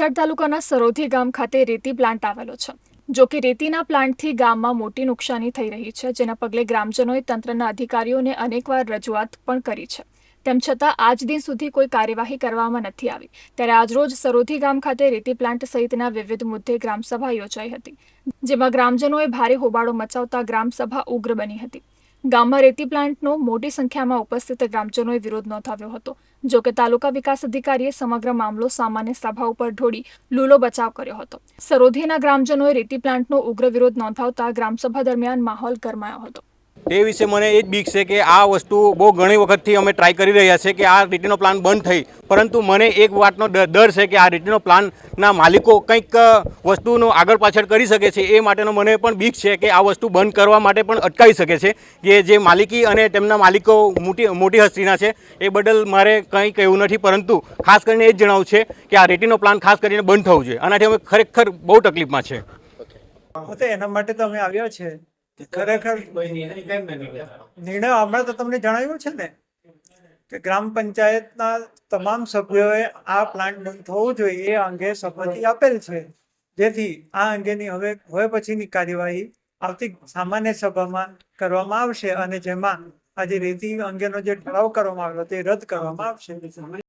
વલસાડ તાલુકાના સરોધી ગામ ખાતે રેતી પ્લાન્ટ આવેલો છે। જો કે રેતીના પ્લાન્ટથી ગામમાં મોટી નુકસાની થઈ રહી છે, જેના પગલે ગ્રામજનોએ તંત્રના અધિકારીઓને અનેકવાર રજૂઆત પણ કરી છે। તેમ છતાં આજ દિન સુધી કોઈ કાર્યવાહી કરવામાં નથી આવી। ત્યારે આજરોજ સરોધી ગામ ખાતે રેતી પ્લાન્ટ સહિતના વિવિધ મુદ્દે ગ્રામસભા યોજાઈ હતી, જેમાં ગ્રામજનોએ ભારે હોબાળો મચાવતા ગ્રામસભા ઉગ્ર બની હતી। ગામમાં રેતી પ્લાન્ટનો મોટી સંખ્યામાં ઉપસ્થિત ગ્રામજનોએ વિરોધ નોંધાવ્યો હતો। જો કે તાલુકા વિકાસ અધિકારીએ સમગ્ર મામલો સામાન્ય સભા ઉપર ઢોળી લૂલો બચાવ કર્યો હતો। સરોધીના ગ્રામજનોએ રેતી પ્લાન્ટનો ઉગ્ર વિરોધ નોંધાવતા ગ્રામસભા દરમિયાન માહોલ ગરમાયો હતો। તે વિશે મને એ જ બીક છે કે આ વસ્તુ બહુ ઘણી વખતથી અમે ટ્રાય કરી રહ્યા છે કે આ રેતીનો પ્લાન્ટ બંધ થઈ, પરંતુ મને એક વાતનો ડર છે કે આ રેતીનો પ્લાન્ટના માલિકો કંઈક વસ્તુનું આગળ પાછળ કરી શકે છે। એ માટેનો મને પણ બીક છે કે આ વસ્તુ બંધ કરવા માટે પણ અટકાવી શકે છે, કે જે માલિકી અને તેમના માલિકો મોટી હસ્તીના છે। એ બદલ મારે કંઈ કહેવું નથી, પરંતુ ખાસ કરીને એ જ જણાવવું છે કે આ રેતીનો પ્લાન્ટ ખાસ કરીને બંધ થવું જોઈએ। આનાથી અમે ખરેખર બહુ તકલીફમાં છે। એના માટે તો અમે આવ્યા છે। ખરેખર નિર્ણય હમણાં તો તમને જણાવ્યું છે ને કે ગ્રામ પંચાયતના તમામ સભ્યોએ આ પ્લાન્ટ બંધ થવું જોઈએ એ અંગે સંમતિ આપેલ છે, જેથી આ અંગેની હવે પછીની કાર્યવાહી આવતી સામાન્ય સભામાં કરવામાં આવશે અને જેમાં આજે રેતી અંગેનો જે ઠરાવ કરવામાં આવ્યો તે રદ કરવામાં આવશે।